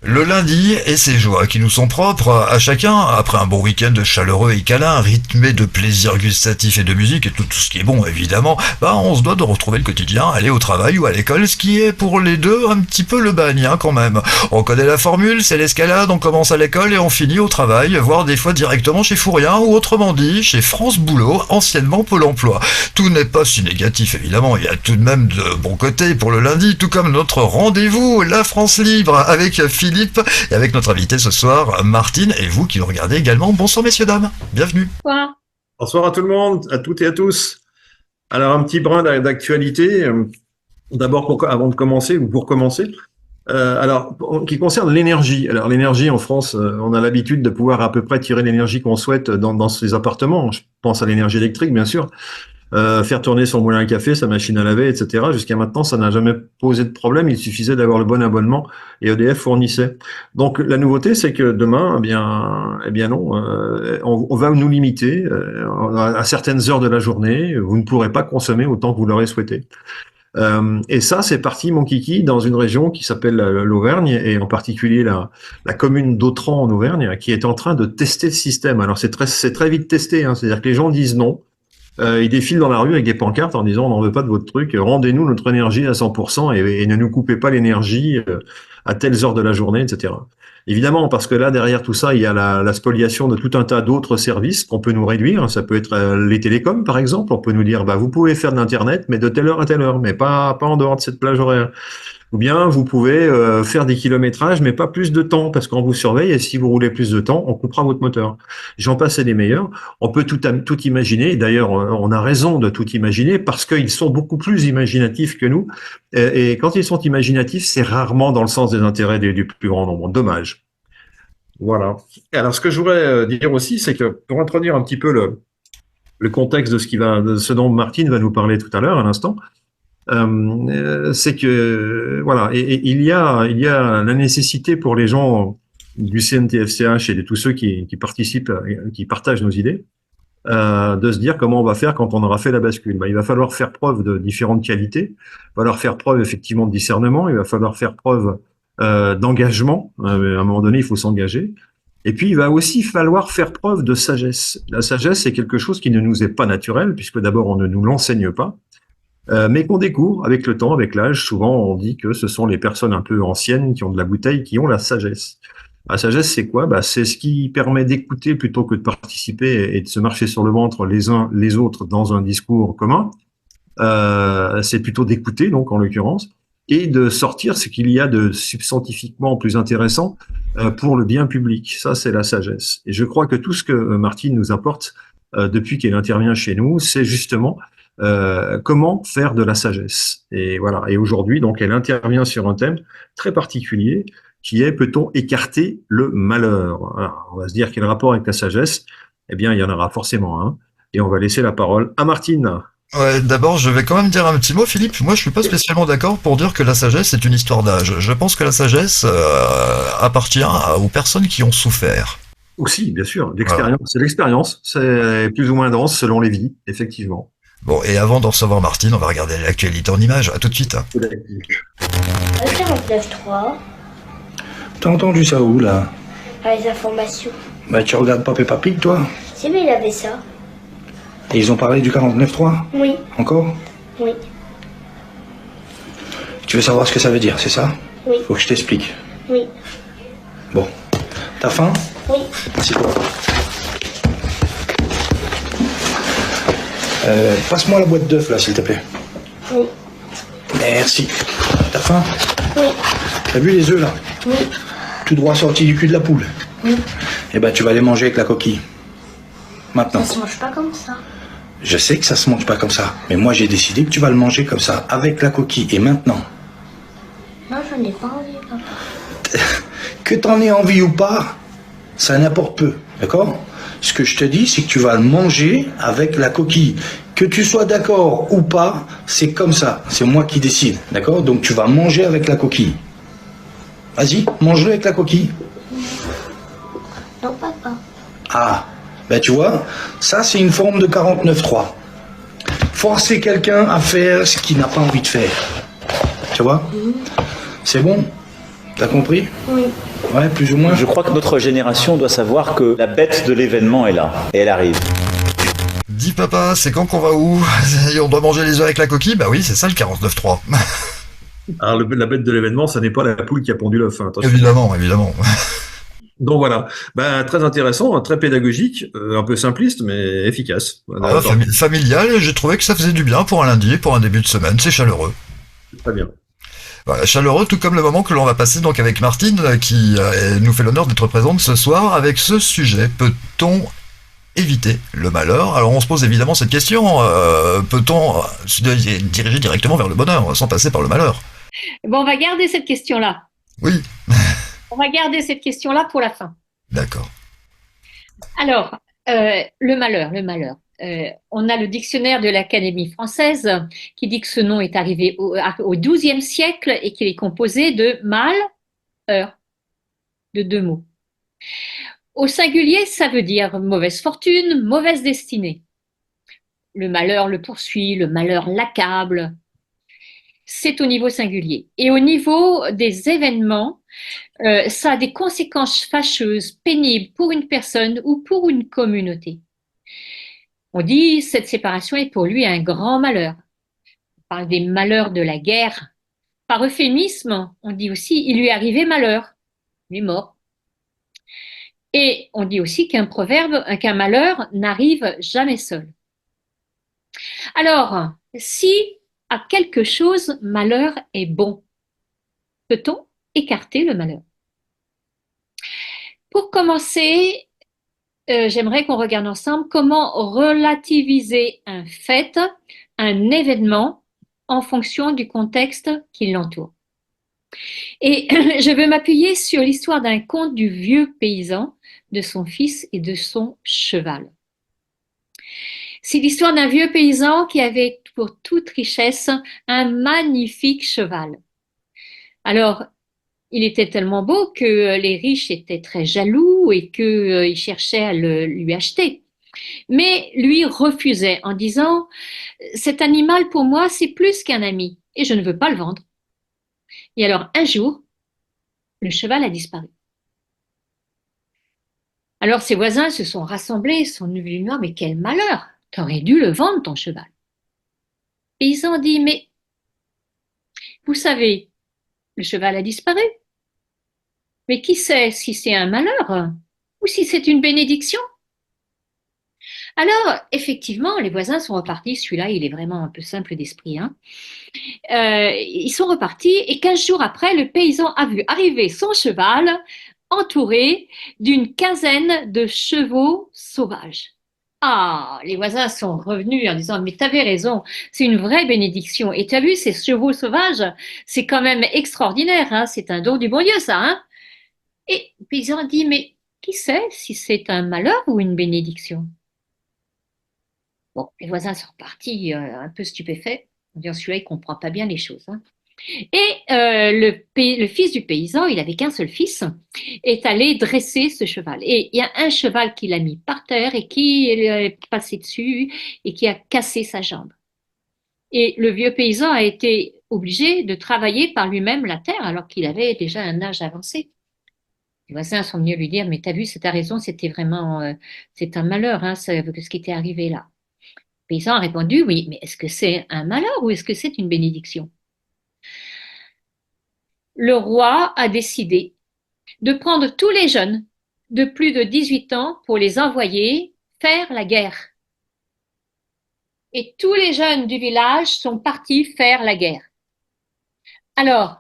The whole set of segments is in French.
Le lundi et ses joies qui nous sont propres à chacun, après un bon week-end chaleureux et câlin, rythmé de plaisirs gustatifs et de musique et tout ce qui est bon évidemment, on se doit de retrouver le quotidien, aller au travail ou à l'école, ce qui est pour les deux un petit peu le bagne quand même. On connaît la formule, c'est l'escalade, on commence à l'école et on finit au travail, voire des fois directement chez Fourien ou autrement dit chez France Boulot, anciennement Pôle Emploi. Tout n'est pas si négatif évidemment, il y a tout de même de bons côtés pour le lundi, tout comme notre rendez-vous, la France Libre, avec Philippe et avec notre invité ce soir, Martine, et vous qui nous regardez également. Bonsoir messieurs, dames, bienvenue. Bonsoir. Bonsoir à tout le monde, à toutes et à tous. Alors un petit brin d'actualité, d'abord avant de commencer, ou pour commencer, qui concerne l'énergie. Alors l'énergie en France, on a l'habitude de pouvoir à peu près tirer l'énergie qu'on souhaite dans ses appartements. Je pense à l'énergie électrique bien sûr. Faire tourner son moulin à café, sa machine à laver, etc. Jusqu'à maintenant, ça n'a jamais posé de problème. Il suffisait d'avoir le bon abonnement et EDF fournissait. Donc la nouveauté, c'est que demain, eh bien non, on va nous limiter à certaines heures de la journée. Vous ne pourrez pas consommer autant que vous l'aurez souhaité. Et ça, c'est parti, mon kiki, dans une région qui s'appelle l'Auvergne, et en particulier la commune d'Autran en Auvergne, qui est en train de tester le système. Alors c'est très vite testé, hein, c'est-à-dire que les gens disent non. Ils défilent dans la rue avec des pancartes en disant on n'en veut pas de votre truc, rendez-nous notre énergie à 100% et ne nous coupez pas l'énergie à telles heures de la journée, etc. Évidemment, parce que là, derrière tout ça, il y a la spoliation de tout un tas d'autres services qu'on peut nous réduire. Ça peut être les télécoms, par exemple. On peut nous dire, vous pouvez faire de l'Internet, mais de telle heure à telle heure, mais pas en dehors de cette plage horaire. Ou bien vous pouvez faire des kilométrages, mais pas plus de temps, parce qu'on vous surveille, et si vous roulez plus de temps, on coupera votre moteur. J'en passe et des meilleurs. On peut tout imaginer, et d'ailleurs, on a raison de tout imaginer, parce qu'ils sont beaucoup plus imaginatifs que nous, et quand ils sont imaginatifs, c'est rarement dans le sens des intérêts du plus grand nombre. Dommage. Voilà. Alors, ce que je voudrais dire aussi, c'est que, pour introduire un petit peu le contexte de ce dont Martine va nous parler tout à l'heure, à l'instant, c'est que voilà, et il y a la nécessité pour les gens du CNTFCH et de tous ceux qui participent, qui partagent nos idées, de se dire comment on va faire quand on aura fait la bascule. Il va falloir faire preuve de différentes qualités, il va falloir faire preuve effectivement de discernement, il va falloir faire preuve d'engagement. À un moment donné, il faut s'engager. Et puis, il va aussi falloir faire preuve de sagesse. La sagesse, c'est quelque chose qui ne nous est pas naturel, puisque d'abord, on ne nous l'enseigne pas. Mais qu'on découvre avec le temps, avec l'âge. Souvent, on dit que ce sont les personnes un peu anciennes qui ont de la bouteille, qui ont la sagesse. La sagesse, c'est quoi? C'est ce qui permet d'écouter plutôt que de participer et de se marcher sur le ventre les uns les autres dans un discours commun. C'est plutôt d'écouter, donc en l'occurrence, et de sortir ce qu'il y a de substantifiquement plus intéressant pour le bien public. Ça, c'est la sagesse. Et je crois que tout ce que Martine nous apporte depuis qu'elle intervient chez nous, c'est justement comment faire de la sagesse. Et voilà. Et aujourd'hui, donc, elle intervient sur un thème très particulier qui est, peut-on écarter le malheur? Alors, on va se dire quel rapport avec la sagesse? Eh bien, il y en aura forcément un. Et on va laisser la parole à Martine. Ouais, d'abord, je vais quand même dire un petit mot, Philippe. Moi, je suis pas spécialement d'accord pour dire que la sagesse est une histoire d'âge. Je pense que la sagesse appartient aux personnes qui ont souffert. Aussi, bien sûr, l'expérience. C'est l'expérience. C'est plus ou moins dense selon les vies, effectivement. Bon, et avant de recevoir Martine, on va regarder l'actualité en images. À tout de suite. 49.3. T'as entendu ça où, là? Les informations. Tu regardes pas Peppa Pig, toi? C'est mais il avait ça. Et ils ont parlé du 49.3? Oui. Encore? Oui. Tu veux savoir ce que ça veut dire, c'est ça? Oui. Faut que je t'explique. Oui. Bon. T'as faim? Oui. Assieds-toi. Passe-moi la boîte d'œufs, là, s'il te plaît. Oui. Merci. T'as faim? Oui. T'as vu les œufs, là? Oui. Tout droit sorti du cul de la poule. Oui. Eh ben, tu vas les manger avec la coquille. Maintenant. Ça se mange pas comme ça. Je sais que ça se mange pas comme ça, mais moi j'ai décidé que tu vas le manger comme ça, avec la coquille. Et maintenant? Non, je n'ai pas envie, papa. Que t'en aies envie ou pas, ça n'importe peu, d'accord? Ce que je te dis, c'est que tu vas le manger avec la coquille. Que tu sois d'accord ou pas, c'est comme ça. C'est moi qui décide, d'accord? Donc tu vas manger avec la coquille. Vas-y, mange-le avec la coquille. Non, papa. Ah, ben tu vois, ça c'est une forme de 49.3. Forcer quelqu'un à faire ce qu'il n'a pas envie de faire. Tu vois? C'est bon? T'as compris? Oui. Ouais, plus ou moins. Je crois que notre génération doit savoir que la bête de l'événement est là, et elle arrive. Dis papa, c'est quand qu'on va où? Et on doit manger les œufs avec la coquille? Bah oui, c'est ça le 49.3. Alors, la bête de l'événement, ça n'est pas la poule qui a pondu l'œuf, hein, attention. Évidemment, évidemment. Donc voilà, très intéressant, hein, très pédagogique, un peu simpliste, mais efficace. Voilà, Familial, j'ai trouvé que ça faisait du bien pour un lundi, pour un début de semaine, c'est chaleureux. très bien. Voilà, chaleureux, tout comme le moment que l'on va passer donc avec Martine, qui nous fait l'honneur d'être présente ce soir avec ce sujet. Peut-on éviter le malheur? Alors on se pose évidemment cette question, peut-on se diriger directement vers le bonheur sans passer par le malheur? Bon, on va garder cette question-là. Oui, On va garder cette question-là pour la fin. d'accord. Alors, le malheur, le malheur. On a le dictionnaire de l'Académie française qui dit que ce nom est arrivé au XIIe siècle et qu'il est composé de mal, heure, de deux mots. Au singulier, ça veut dire mauvaise fortune, mauvaise destinée. Le malheur le poursuit, le malheur l'accable. C'est au niveau singulier. Et au niveau des événements, ça a des conséquences fâcheuses, pénibles pour une personne ou pour une communauté. On dit cette séparation est pour lui un grand malheur. On parle des malheurs de la guerre. Par euphémisme, on dit aussi il lui est arrivé malheur. Il est mort. Et on dit aussi qu'un malheur n'arrive jamais seul. Alors, si à quelque chose malheur est bon, peut-on écarter le malheur? Pour commencer, j'aimerais qu'on regarde ensemble comment relativiser un fait, un événement, en fonction du contexte qui l'entoure. Et je veux m'appuyer sur l'histoire d'un conte du vieux paysan, de son fils et de son cheval. C'est l'histoire d'un vieux paysan qui avait pour toute richesse un magnifique cheval. Alors, il était tellement beau que les riches étaient très jaloux et qu'ils cherchaient à lui acheter. Mais lui refusait en disant « Cet animal pour moi c'est plus qu'un ami et je ne veux pas le vendre ». Et alors un jour, le cheval a disparu. Alors ses voisins se sont rassemblés, sont venus lui dire « Mais quel malheur, t'aurais dû le vendre ton cheval ». Et ils ont dit « Mais vous savez, le cheval a disparu. Mais qui sait si c'est un malheur ou si c'est une bénédiction ?» Alors, effectivement, les voisins sont repartis. Celui-là, il est vraiment un peu simple d'esprit, hein. Ils sont repartis et 15 jours après, le paysan a vu arriver son cheval entouré d'une quinzaine de chevaux sauvages. Ah, les voisins sont revenus en disant « Mais t'avais raison, c'est une vraie bénédiction. Et tu as vu ces chevaux sauvages, c'est quand même extraordinaire, hein, c'est un don du bon Dieu, ça, hein ?» Et le paysan a dit « Mais qui sait si c'est un malheur ou une bénédiction ?» Bon, les voisins sont repartis un peu stupéfaits. On dit celui-là, il ne comprend pas bien les choses, hein. Et le fils du paysan, il n'avait qu'un seul fils, est allé dresser ce cheval. Et il y a un cheval qui l'a mis par terre et qui est passé dessus et qui a cassé sa jambe. Et le vieux paysan a été obligé de travailler par lui-même la terre alors qu'il avait déjà un âge avancé. Les voisins sont venus lui dire « Mais t'as vu, c'est ta raison, c'était vraiment, c'est un malheur, hein, ce qui t'est arrivé là. » Le paysan a répondu « Oui, mais est-ce que c'est un malheur ou est-ce que c'est une bénédiction ?» Le roi a décidé de prendre tous les jeunes de plus de 18 ans pour les envoyer faire la guerre. Et tous les jeunes du village sont partis faire la guerre. Alors,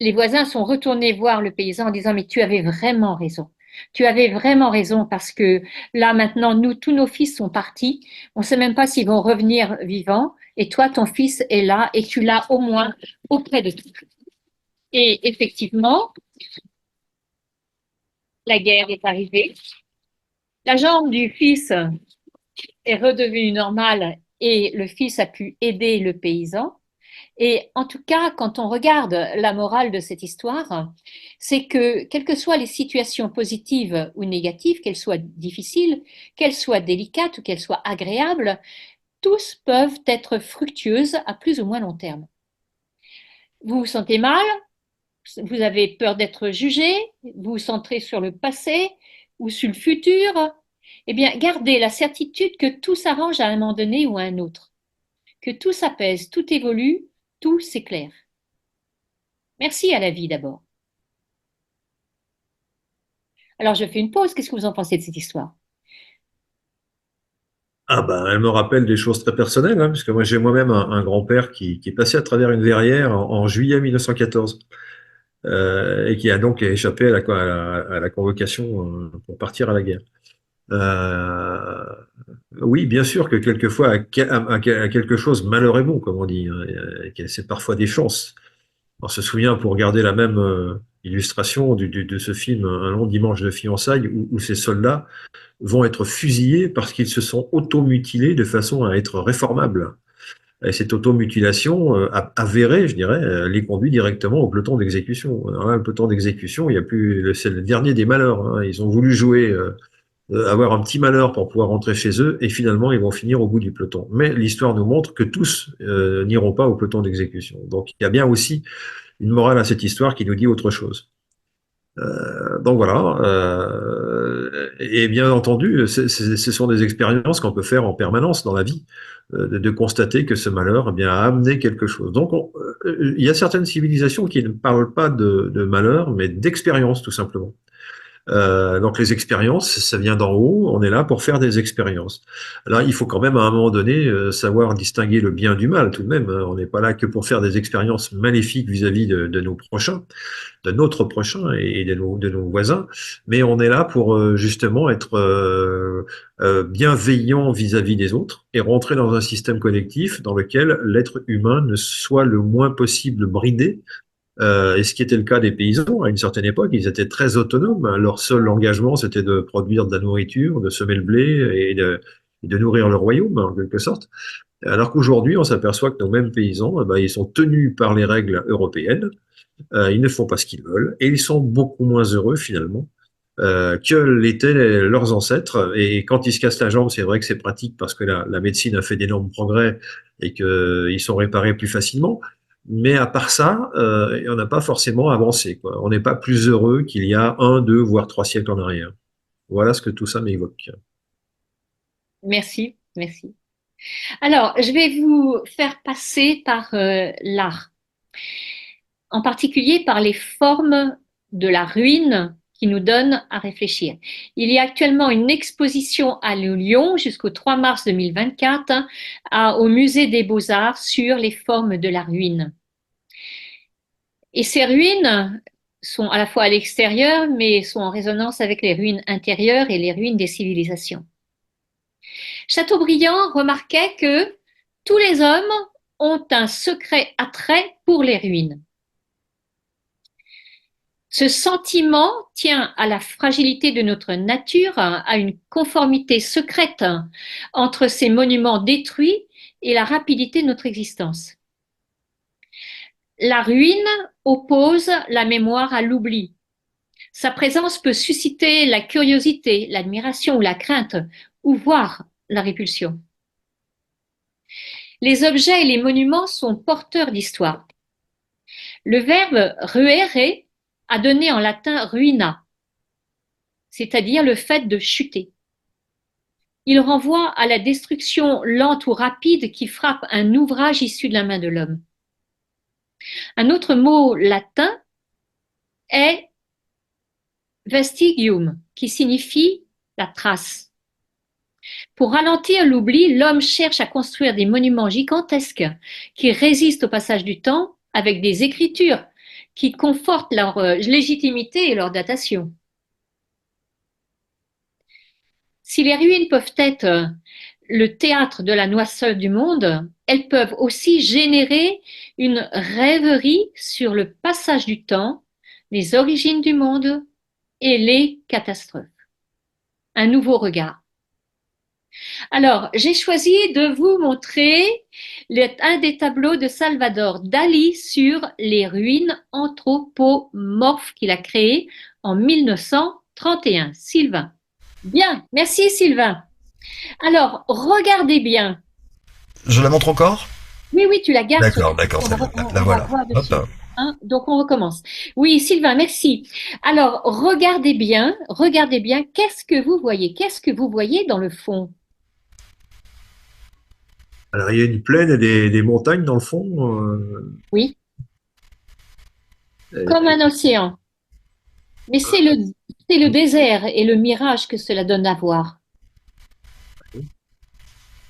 les voisins sont retournés voir le paysan en disant « Mais tu avais vraiment raison. Tu avais vraiment raison parce que là maintenant, tous nos fils sont partis. On ne sait même pas s'ils vont revenir vivants. Et toi, ton fils est là et tu l'as au moins auprès de toi. » Et effectivement, la guerre est arrivée. La jambe du fils est redevenue normale et le fils a pu aider le paysan. Et en tout cas, quand on regarde la morale de cette histoire, c'est que quelles que soient les situations positives ou négatives, qu'elles soient difficiles, qu'elles soient délicates ou qu'elles soient agréables, tous peuvent être fructueuses à plus ou moins long terme. Vous vous sentez mal? Vous avez peur d'être jugé, vous vous centrez sur le passé ou sur le futur. Eh bien, gardez la certitude que tout s'arrange à un moment donné ou à un autre, que tout s'apaise, tout évolue, tout s'éclaire. Merci à la vie d'abord. Alors, je fais une pause. Qu'est-ce que vous en pensez de cette histoire? Ah ben, elle me rappelle des choses très personnelles, hein, puisque moi j'ai moi-même un grand-père qui est passé à travers une verrière en juillet 1914 et qui a donc échappé à la convocation pour partir à la guerre. Euh, oui, bien sûr que quelquefois à quelque chose, malheur est bon, comme on dit, hein, et que c'est parfois des chances. On se souvient, pour regarder la même illustration de ce film, Un long dimanche de fiançailles, où ces soldats vont être fusillés parce qu'ils se sont automutilés de façon à être réformables. Et cette automutilation avérée, je dirais, les conduit directement au peloton d'exécution. Alors là, le peloton d'exécution, il y a plus, c'est le dernier des malheurs, hein. Ils ont voulu jouer, avoir un petit malheur pour pouvoir rentrer chez eux, et finalement, ils vont finir au bout du peloton. Mais l'histoire nous montre que tous n'iront pas au peloton d'exécution. Donc, il y a bien aussi une morale à cette histoire qui nous dit autre chose. Donc voilà, et bien entendu, ce sont des expériences qu'on peut faire en permanence dans la vie, de constater que ce malheur eh bien, a amené quelque chose. Donc il y a certaines civilisations qui ne parlent pas de malheur, mais d'expérience tout simplement. Donc les expériences, ça vient d'en haut, on est là pour faire des expériences. Alors il faut quand même à un moment donné savoir distinguer le bien du mal tout de même, hein. On n'est pas là que pour faire des expériences maléfiques vis-à-vis de nos prochains, de notre prochain et de nos voisins, mais on est là pour justement être bienveillant vis-à-vis des autres et rentrer dans un système collectif dans lequel l'être humain ne soit le moins possible bridé. Et ce qui était le cas des paysans à une certaine époque, ils étaient très autonomes. Leur seul engagement, c'était de produire de la nourriture, de semer le blé et de nourrir le royaume, en quelque sorte. Alors qu'aujourd'hui, on s'aperçoit que nos mêmes paysans, eh ben, ils sont tenus par les règles européennes, ils ne font pas ce qu'ils veulent, et ils sont beaucoup moins heureux finalement que l'étaient leurs ancêtres. Et quand ils se cassent la jambe, c'est vrai que c'est pratique parce que la médecine a fait d'énormes progrès et qu'ils sont réparés plus facilement. Mais à part ça, on n'a pas forcément avancé, quoi. On n'est pas plus heureux qu'il y a 1, 2, voire 3 siècles en arrière. Voilà ce que tout ça m'évoque. Merci, merci. Alors, je vais vous faire passer par l'art, en particulier par les formes de la ruine qui nous donnent à réfléchir. Il y a actuellement une exposition à Lyon jusqu'au 3 mars 2024 au Musée des Beaux-Arts sur les formes de la ruine. Et ces ruines sont à la fois à l'extérieur, mais sont en résonance avec les ruines intérieures et les ruines des civilisations. Chateaubriand remarquait que tous les hommes ont un secret attrait pour les ruines. Ce sentiment tient à la fragilité de notre nature, à une conformité secrète entre ces monuments détruits et la rapidité de notre existence. La ruine oppose la mémoire à l'oubli. Sa présence peut susciter la curiosité, l'admiration ou la crainte, ou voire la répulsion. Les objets et les monuments sont porteurs d'histoire. Le verbe ruere a donné en latin ruina, c'est-à-dire le fait de chuter. Il renvoie à la destruction lente ou rapide qui frappe un ouvrage issu de la main de l'homme. Un autre mot latin est vestigium, qui signifie la trace. Pour ralentir l'oubli, l'homme cherche à construire des monuments gigantesques qui résistent au passage du temps avec des écritures qui confortent leur légitimité et leur datation. Si les ruines peuvent être le théâtre de la noirceur du monde, elles peuvent aussi générer une rêverie sur le passage du temps, les origines du monde et les catastrophes. Un nouveau regard. Alors, j'ai choisi de vous montrer un des tableaux de Salvador Dali sur les ruines anthropomorphes qu'il a créées en 1931. Sylvain. Bien, merci Sylvain. Alors, regardez bien. Je la montre encore? Oui, tu la gardes. D'accord, c'est bon. La voilà. Hop. Hein, donc on recommence. Oui, Sylvain, merci. Alors, regardez bien, qu'est-ce que vous voyez? Qu'est-ce que vous voyez dans le fond? Alors, il y a une plaine et des montagnes dans le fond. Oui, Et comme puis, un océan. Mais c'est le désert et le mirage que cela donne à voir.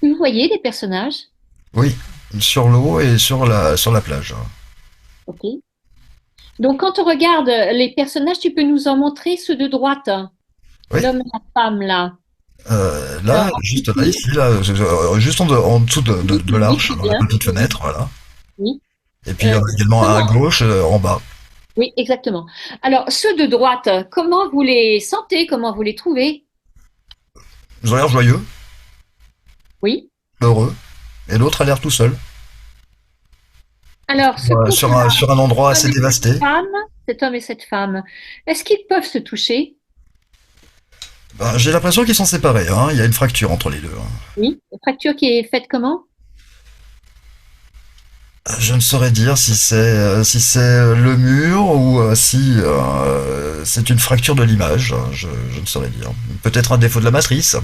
Vous voyez des personnages? Oui, sur l'eau et sur la plage. Ok. Donc, quand on regarde les personnages, tu peux nous en montrer ceux de droite, hein. Oui. L'homme et la femme, là. Là, Alors, juste là, ici, ici, là, juste en dessous de oui, l'arche, c'est dans la bien. petite fenêtre, voilà. Oui. Et puis également à Comment? gauche, en bas. Oui, exactement. Alors, ceux de droite, comment vous les sentez? Comment vous les trouvez? Ils ont l'air joyeux, Oui. heureux, et l'autre a l'air tout seul, Alors, ce couple-là, sur un endroit homme assez et cette dévasté. femme, cet homme et cette femme, est-ce qu'ils peuvent se toucher? Ben, j'ai l'impression qu'ils sont séparés, hein. Il y a une fracture entre les deux, hein. Oui. Une fracture qui est faite comment? Je ne saurais dire si c'est le mur ou si c'est une fracture de l'image. Je ne saurais dire. Peut-être un défaut de la matrice.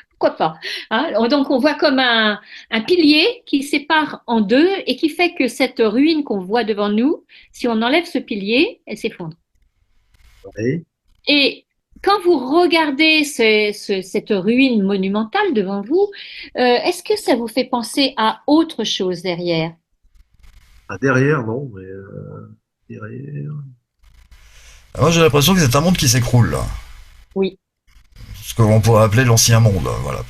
Pourquoi pas? Hein, donc, on voit comme un pilier qui sépare en deux et qui fait que cette ruine qu'on voit devant nous, si on enlève ce pilier, elle s'effondre. oui. Et quand vous regardez cette ruine monumentale devant vous, est-ce que ça vous fait penser à autre chose derrière? Ah, derrière, non, mais derrière. Moi, j'ai l'impression que c'est un monde qui s'écroule, là. Oui, Ce que l'on pourrait appeler l'ancien monde. Voilà.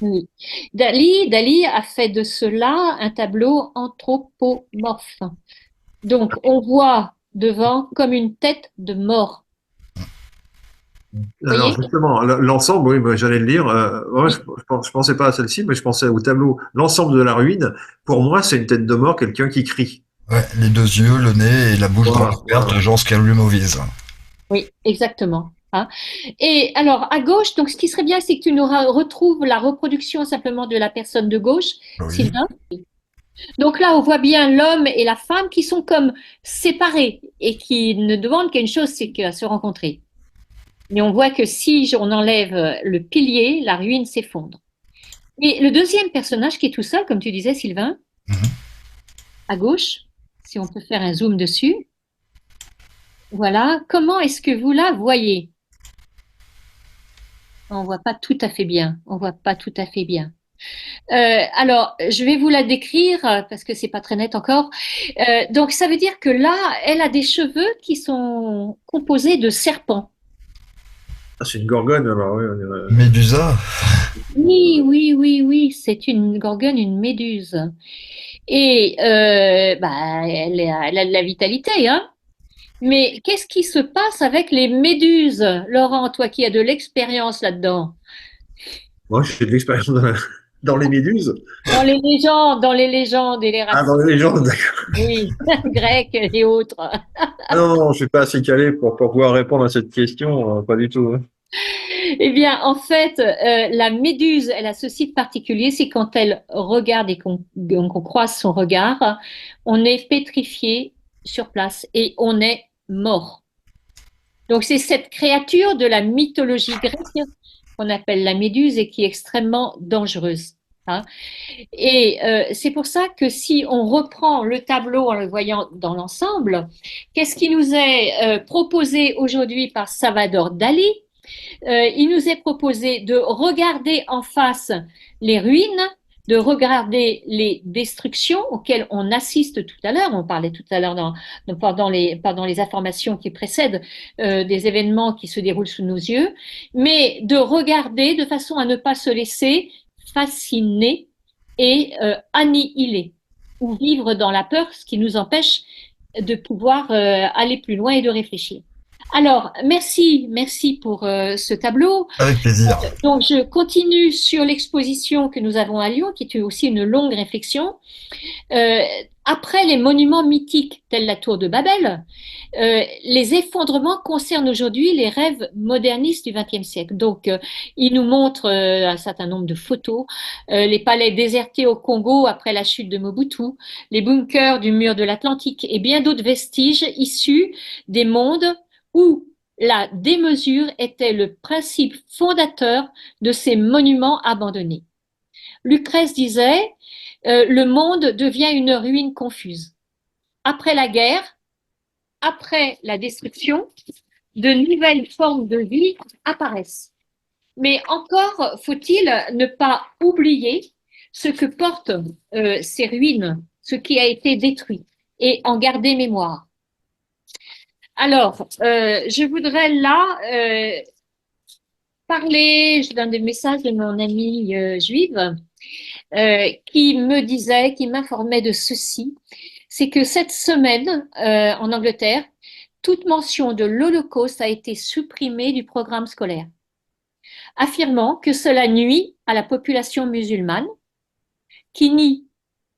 oui. Dali a fait de cela un tableau anthropomorphe. Donc, on voit devant comme une tête de mort. Vous Alors voyez? justement, l'ensemble, oui, bah, j'allais le dire. Ouais, Oui, je pensais pas à celle-ci, mais je pensais au tableau. L'ensemble de la ruine, pour moi, c'est une tête de mort, quelqu'un qui crie. Ouais, les deux yeux, le nez et la bouche grande Voilà, ouverte, voilà. genre Scalumovies. oui, exactement. Hein. Et alors, à gauche, donc ce qui serait bien, c'est que tu nous retrouves la reproduction simplement de la personne de gauche, Oui. Sylvain. Donc là, on voit bien l'homme et la femme qui sont comme séparés et qui ne demandent qu'une chose, c'est qu'à se rencontrer. Mais on voit que si on enlève le pilier, la ruine s'effondre. Et le deuxième personnage qui est tout seul, comme tu disais, Sylvain, Mhm. à gauche, si on peut faire un zoom dessus, voilà. Comment est-ce que vous la voyez? On voit pas tout à fait bien. On voit pas tout à fait bien. Alors, je vais vous la décrire parce que c'est pas très net encore. Donc, ça veut dire que là, elle a des cheveux qui sont composés de serpents. Ah, c'est une gorgone, alors, oui, on dirait. Médusa. Oui, oui, oui, oui, c'est une gorgone, une méduse. Et bah, elle a de la vitalité, hein. Mais qu'est-ce qui se passe avec les méduses, Laurent, toi qui as de l'expérience là-dedans? Moi, j'ai de l'expérience dans les méduses. Dans les légendes et les Ah, dans récits, les légendes, d'accord. oui, grecques et autres. Ah non, non, je suis pas assez calé pour pouvoir répondre à cette question, pas du tout, hein. Eh bien, en fait, la méduse, elle a ceci de particulier, c'est quand elle regarde et qu'on croise son regard, on est pétrifié sur place et on est mort. Donc, c'est cette créature de la mythologie grecque qu'on appelle la méduse et qui est extrêmement dangereuse. Hein. Et c'est pour ça que si on reprend le tableau en le voyant dans l'ensemble, qu'est-ce qui nous est proposé aujourd'hui par Salvador Dali? Il nous est proposé de regarder en face les ruines, de regarder les destructions auxquelles on assiste tout à l'heure. On parlait tout à l'heure pendant les informations qui précèdent des événements qui se déroulent sous nos yeux, mais de regarder de façon à ne pas se laisser fasciner et annihiler ou vivre dans la peur, ce qui nous empêche de pouvoir aller plus loin et de réfléchir. Alors, merci pour ce tableau. Avec plaisir. Donc, je continue sur l'exposition que nous avons à Lyon, qui est aussi une longue réflexion. Après les monuments mythiques tels la tour de Babel, les effondrements concernent aujourd'hui les rêves modernistes du XXe siècle. Donc, il nous montre un certain nombre de photos, les palais désertés au Congo après la chute de Mobutu, les bunkers du mur de l'Atlantique et bien d'autres vestiges issus des mondes où la démesure était le principe fondateur de ces monuments abandonnés. Lucrèce disait le monde devient une ruine confuse. Après la guerre, après la destruction, de nouvelles formes de vie apparaissent. Mais encore faut-il ne pas oublier ce que portent ces ruines, ce qui a été détruit, et en garder mémoire. Alors, je voudrais là parler, je donne des messages de mon amie juive, qui me disait, qui m'informait de ceci, c'est que cette semaine, en Angleterre, toute mention de l'Holocauste a été supprimée du programme scolaire, affirmant que cela nuit à la population musulmane, qui nie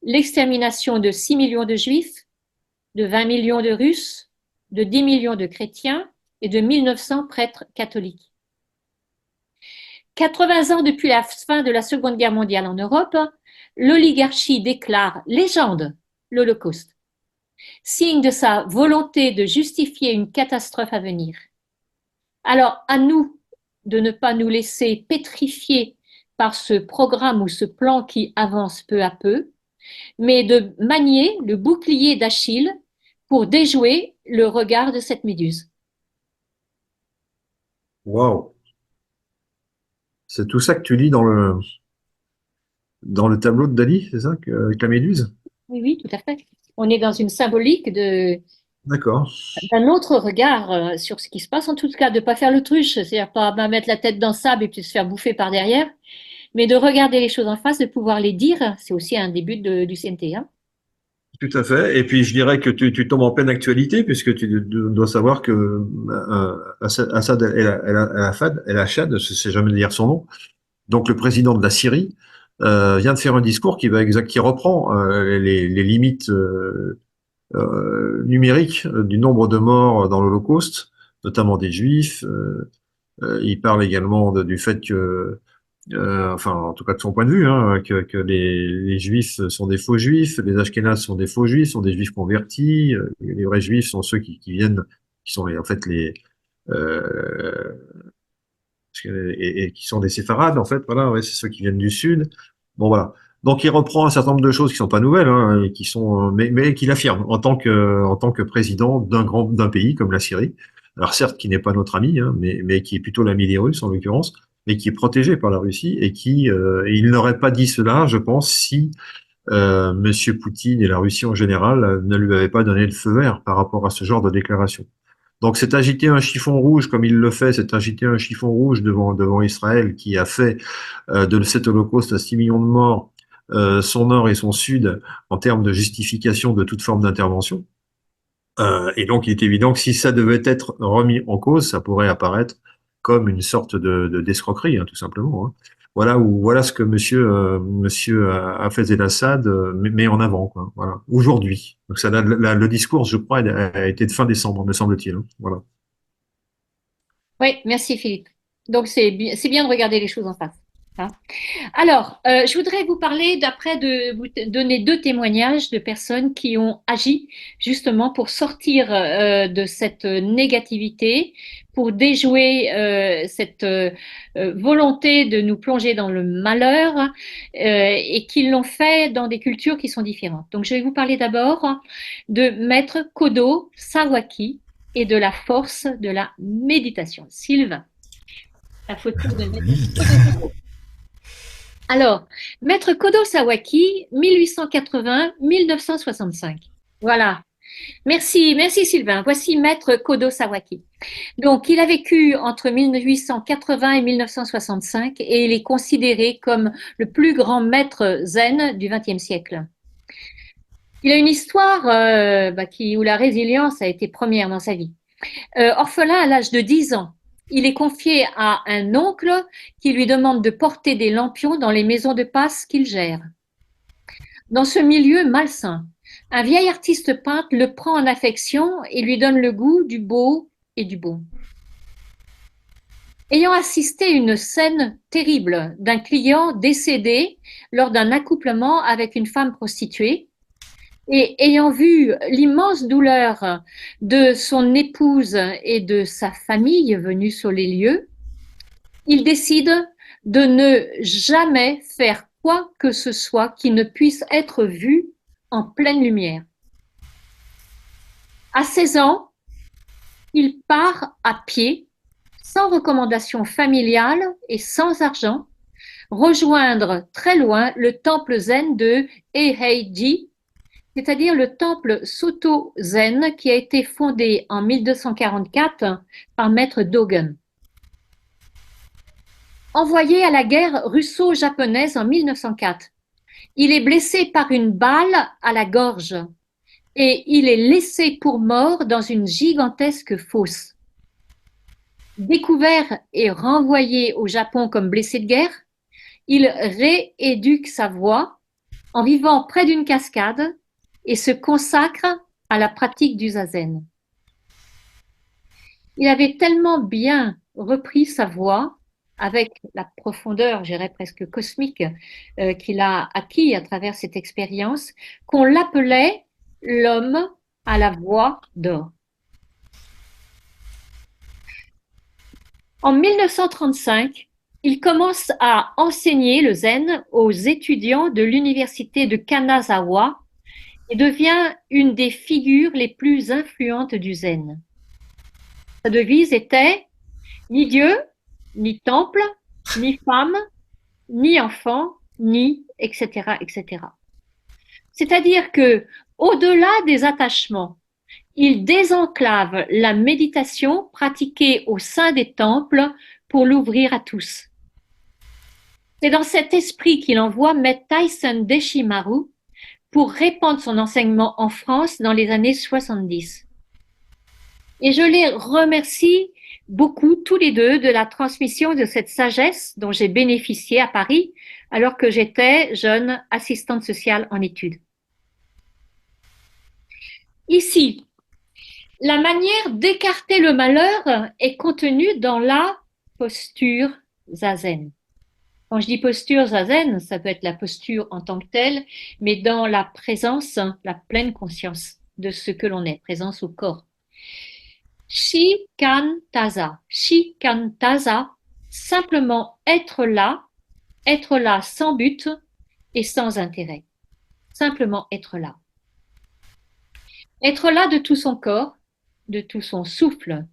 l'extermination de 6 millions de Juifs, de 20 millions de Russes, de 10 millions de chrétiens et de 1900 prêtres catholiques. 80 ans depuis la fin de la Seconde Guerre mondiale en Europe, l'oligarchie déclare légende l'Holocauste, signe de sa volonté de justifier une catastrophe à venir. Alors, à nous de ne pas nous laisser pétrifier par ce programme ou ce plan qui avance peu à peu, mais de manier le bouclier d'Achille pour déjouer le regard de cette méduse. Waouh! C'est tout ça que tu lis dans le tableau de Dali, c'est ça, avec la méduse? Oui, oui, tout à fait. On est dans une symbolique D'accord. d'un autre regard sur ce qui se passe, en tout cas de ne pas faire l'autruche, c'est-à-dire pas mettre la tête dans le sable et puis se faire bouffer par derrière, mais de regarder les choses en face, de pouvoir les dire, c'est aussi un des buts du CNT. Hein. Tout à fait. Et puis, je dirais que tu tombes en pleine actualité, puisque tu dois savoir que Assad el-Assad, je ne sais jamais dire son nom, donc le président de la Syrie, vient de faire un discours qui reprend les limites numériques du nombre de morts dans l'Holocauste, notamment des Juifs. Il parle également du fait que enfin, en tout cas de son point de vue, hein, que les Juifs sont des faux Juifs, les Ashkénazes sont des faux Juifs, sont des Juifs convertis, les vrais Juifs sont ceux qui viennent, qui sont en fait euh, et qui sont des séfarades, en fait, voilà, ouais, c'est ceux qui viennent du Sud. Bon, voilà. Donc, il reprend un certain nombre de choses qui sont pas nouvelles, hein, et qui sont, mais qu'il affirme en tant que président d'un pays comme la Syrie. Alors, certes, qui n'est pas notre ami, hein, mais qui est plutôt l'ami des Russes, en l'occurrence, mais qui est protégé par la Russie et il n'aurait pas dit cela, je pense, si Monsieur Poutine et la Russie en général ne lui avaient pas donné le feu vert par rapport à ce genre de déclaration. Donc c'est agiter un chiffon rouge comme il le fait, c'est agiter un chiffon rouge devant Israël qui a fait de cet holocauste à 6 millions de morts son nord et son sud en termes de justification de toute forme d'intervention. Et donc il est évident que si ça devait être remis en cause, ça pourrait apparaître comme une sorte d'escroquerie, hein, tout simplement. Hein. Voilà ce que monsieur Hafez el-Assad met en avant, quoi. Voilà, aujourd'hui. Donc ça, le discours, je crois, a été de fin décembre, me semble-t-il. Hein. Voilà. Oui, merci Philippe. Donc c'est bien de regarder les choses en face. Hein. Alors, je voudrais vous parler de vous donner 2 témoignages de personnes qui ont agi justement pour sortir de cette négativité, pour déjouer cette volonté de nous plonger dans le malheur et qui l'ont fait dans des cultures qui sont différentes. Donc, je vais vous parler d'abord de Maître Kodo Sawaki et de la force de la méditation. Sylvain, la photo de Maître. Alors, Maître Kodo Sawaki, 1880-1965. Voilà. Merci Sylvain. Voici Maître Kodo Sawaki. Donc, il a vécu entre 1880 et 1965 et il est considéré comme le plus grand maître zen du XXe siècle. Il a une histoire où la résilience a été première dans sa vie. Orphelin à l'âge de 10 ans, il est confié à un oncle qui lui demande de porter des lampions dans les maisons de passe qu'il gère. Dans ce milieu malsain, Un vieil artiste peintre le prend en affection et lui donne le goût du beau et du bon. Ayant assisté à une scène terrible d'un client décédé lors d'un accouplement avec une femme prostituée, et ayant vu l'immense douleur de son épouse et de sa famille venue sur les lieux, il décide de ne jamais faire quoi que ce soit qui ne puisse être vu en pleine lumière. À 16 ans, il part à pied, sans recommandation familiale et sans argent, rejoindre très loin le temple zen de Eiheiji, c'est-à-dire le temple Soto-zen qui a été fondé en 1244 par maître Dogen. Envoyé à la guerre russo-japonaise en 1904, il est blessé par une balle à la gorge et il est laissé pour mort dans une gigantesque fosse. Découvert et renvoyé au Japon comme blessé de guerre, il rééduque sa voix en vivant près d'une cascade et se consacre à la pratique du zazen. Il avait tellement bien repris sa voix avec la profondeur, je dirais presque cosmique, qu'il a acquis à travers cette expérience, qu'on l'appelait l'homme à la voix d'or. En 1935, il commence à enseigner le zen aux étudiants de l'université de Kanazawa et devient une des figures les plus influentes du zen. Sa devise était « ni Dieu, ni temple, ni femme, ni enfant, ni etc. etc. » C'est-à-dire que, au-delà des attachements, il désenclave la méditation pratiquée au sein des temples pour l'ouvrir à tous. C'est dans cet esprit qu'il envoie Maître Taisen Deshimaru pour répandre son enseignement en France dans les années 70. Et je les remercie beaucoup, tous les deux, de la transmission de cette sagesse dont j'ai bénéficié à Paris alors que j'étais jeune assistante sociale en études. Ici, la manière d'écarter le malheur est contenue dans la posture zazen. Quand je dis posture zazen, ça peut être la posture en tant que telle, mais dans la présence, la pleine conscience de ce que l'on est, présence au corps. Shikantaza. Shikantaza, simplement être là sans but et sans intérêt. Simplement être là. Être là de tout son corps, de tout son souffle,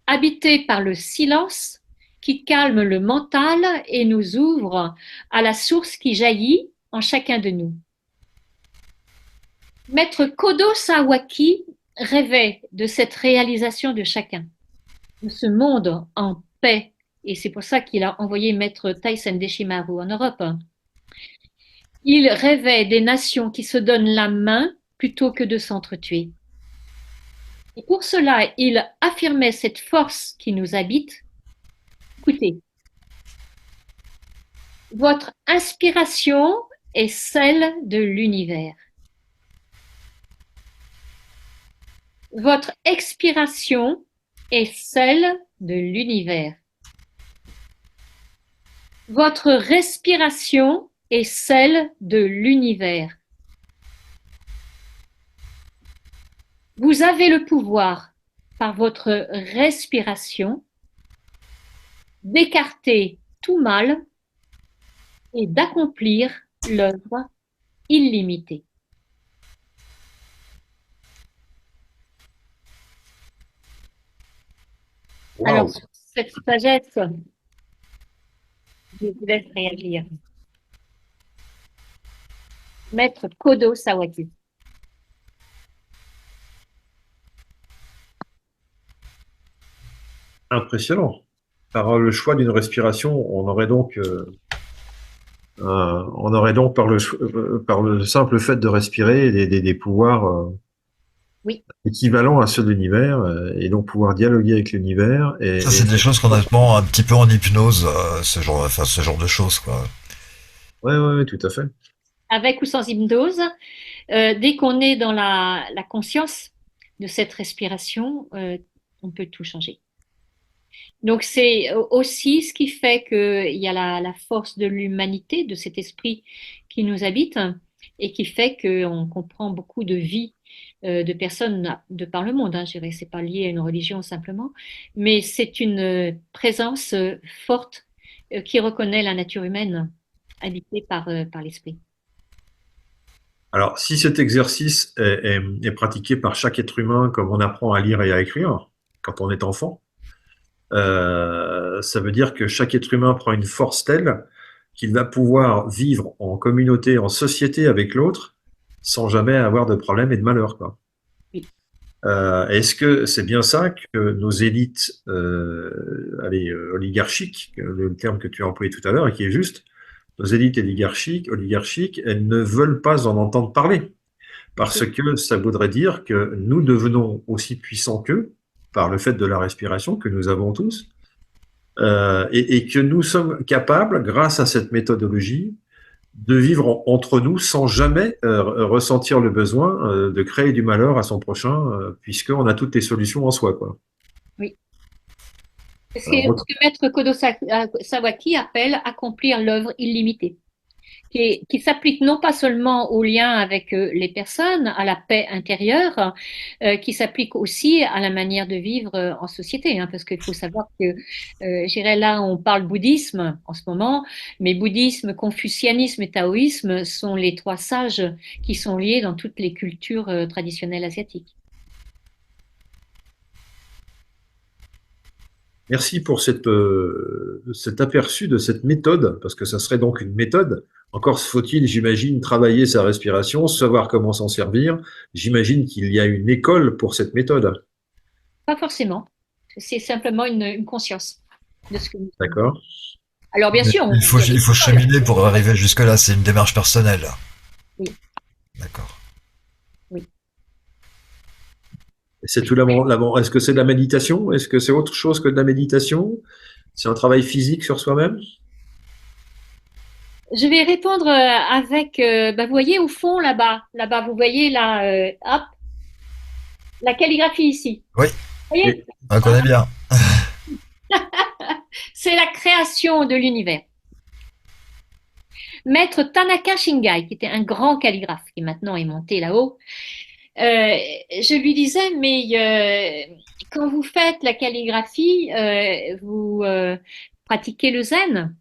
habité par le silence qui calme le mental et nous ouvre à la source qui jaillit en chacun de nous. Maître Kodo Sawaki rêvait de cette réalisation de chacun, de ce monde en paix, et c'est pour ça qu'il a envoyé Maître Taisen Deshimaru en Europe. Il rêvait des nations qui se donnent la main plutôt que de s'entretuer. Et pour cela, il affirmait cette force qui nous habite. Écoutez, votre inspiration est celle de l'univers. Votre expiration est celle de l'univers. Votre respiration est celle de l'univers. Vous avez le pouvoir, par votre respiration, d'écarter tout mal et d'accomplir l'œuvre illimitée. Wow. Alors, sur cette sagesse, je vous laisse réagir. Maître Kodo Sawaki. Impressionnant. Par le choix d'une respiration, on aurait donc par le simple fait de respirer des pouvoirs Oui. équivalents à ceux de l'univers et donc pouvoir dialoguer avec l'univers. Ça, c'est des choses qu'on apprend un petit peu en hypnose, ce genre de choses, quoi. Ouais, tout à fait. Avec ou sans hypnose. Dès qu'on est dans la conscience de cette respiration, on peut tout changer. Donc c'est aussi ce qui fait qu'il y a la force de l'humanité, de cet esprit qui nous habite et qui fait qu'on comprend beaucoup de vies de personnes de par le monde. Hein, je dirais, c'est pas lié à une religion simplement, mais c'est une présence forte qui reconnaît la nature humaine habitée par l'esprit. Alors, si cet exercice est pratiqué par chaque être humain comme on apprend à lire et à écrire quand on est enfant, ça veut dire que chaque être humain prend une force telle qu'il va pouvoir vivre en communauté, en société avec l'autre, sans jamais avoir de problème et de malheur, quoi. Oui. Est-ce que c'est bien ça que nos élites, oligarchiques, le terme que tu as employé tout à l'heure et qui est juste, nos élites oligarchiques, elles ne veulent pas en entendre parler parce que ça voudrait dire que nous devenons aussi puissants qu'eux par le fait de la respiration que nous avons tous, et que nous sommes capables, grâce à cette méthodologie, de vivre entre nous sans jamais ressentir le besoin de créer du malheur à son prochain, puisqu'on a toutes les solutions en soi, quoi. Oui. C'est Alors, ce que Maître Kodo Sawaki appelle accomplir l'œuvre illimitée, qui s'applique non pas seulement au lien avec les personnes, à la paix intérieure, qui s'applique aussi à la manière de vivre en société, hein, parce qu'il faut savoir que, je dirais là, on parle bouddhisme en ce moment, mais bouddhisme, confucianisme et taoïsme sont les trois sages qui sont liés dans toutes les cultures traditionnelles asiatiques. merci pour cet aperçu de cette méthode, parce que ça serait donc une méthode. Encore faut-il, j'imagine, travailler sa respiration, savoir comment s'en servir. J'imagine qu'il y a une école pour cette méthode. Pas forcément, c'est simplement une conscience de ce que nous sommes. D'accord? Alors bien sûr, il y a des Il faut écoles. cheminer pour arriver jusque-là, c'est une démarche personnelle. Oui, D'accord. oui. C'est tout est-ce que c'est de la méditation? Est-ce que c'est autre chose que de la méditation? C'est un travail physique sur soi-même? Je vais répondre avec, bah, vous voyez au fond là-bas, vous voyez là, hop, la calligraphie ici. Oui, Vous voyez, Oui. on connaît bien. c'est la création de l'univers. Maître Tanaka Shingai, qui était un grand calligraphe, qui maintenant est monté là-haut, je lui disais, mais quand vous faites la calligraphie, vous pratiquez le zen.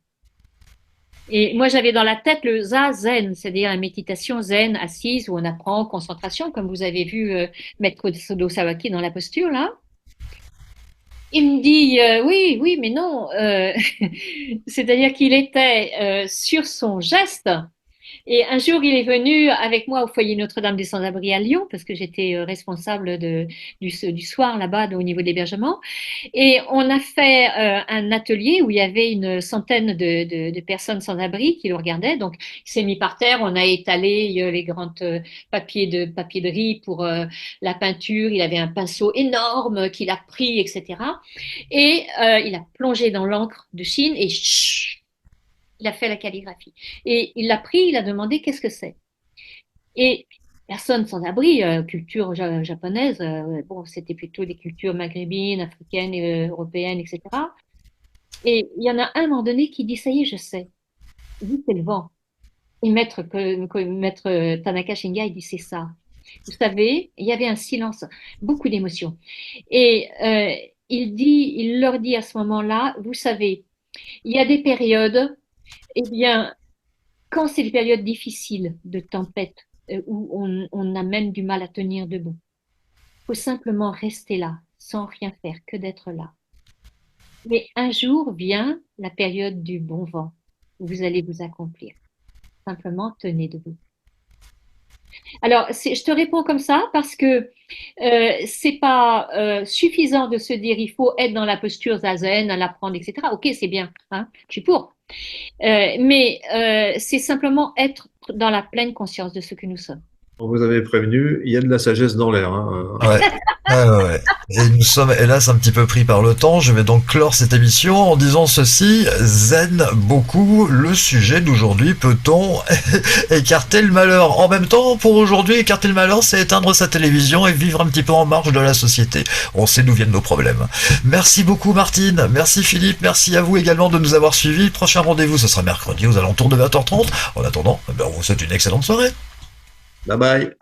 Et moi, j'avais dans la tête le zazen, c'est-à-dire la méditation zen, assise, où on apprend concentration, comme vous avez vu Maître Sodo Sawaki dans la posture, là. Il me dit, oui, oui, mais non. C'est-à-dire qu'il était sur son geste. Et un jour, il est venu avec moi au foyer Notre-Dame des Sans-Abri à Lyon, parce que j'étais responsable du soir là-bas au niveau de l'hébergement. Et on a fait un atelier où il y avait une centaine de personnes sans abri qui le regardaient. Donc, il s'est mis par terre, on a étalé les grands papiers de riz pour la peinture. Il avait un pinceau énorme qu'il a pris, etc. Et il a plongé dans l'encre de Chine et chut, il a fait la calligraphie. Et il l'a pris, il a demandé qu'est-ce que c'est. Et personne sans abri, culture japonaise, bon, c'était plutôt des cultures maghrébines, africaines, européennes, etc. Et il y en a un à un moment donné qui dit, ça y est, je sais. Il dit, c'est le vent. Et maître Tanaka Shingai, il dit, c'est ça. Vous savez, il y avait un silence, beaucoup d'émotions. Et il leur dit à ce moment-là, vous savez, il y a des périodes, eh bien, quand c'est des périodes difficiles de tempête, où on a même du mal à tenir debout, il faut simplement rester là, sans rien faire, que d'être là. Mais un jour vient la période du bon vent, où vous allez vous accomplir. Simplement, tenez debout. Alors, je te réponds comme ça parce que c'est pas suffisant de se dire il faut être dans la posture zazen, à l'apprendre, etc. Ok, c'est bien, hein, je suis pour. Mais c'est simplement être dans la pleine conscience de ce que nous sommes. On vous avait prévenu, il y a de la sagesse dans l'air. Hein. Ouais. Ouais. Et nous sommes hélas un petit peu pris par le temps. Je vais donc clore cette émission en disant ceci. Zen beaucoup. Le sujet d'aujourd'hui, peut-on écarter le malheur? En même temps, pour aujourd'hui, écarter le malheur, c'est éteindre sa télévision et vivre un petit peu en marge de la société. On sait d'où viennent nos problèmes. Merci beaucoup Martine. Merci Philippe. Merci à vous également de nous avoir suivis. Le prochain rendez-vous, ce sera mercredi aux alentours de 20h30. En attendant, on vous souhaite une excellente soirée. Bye bye.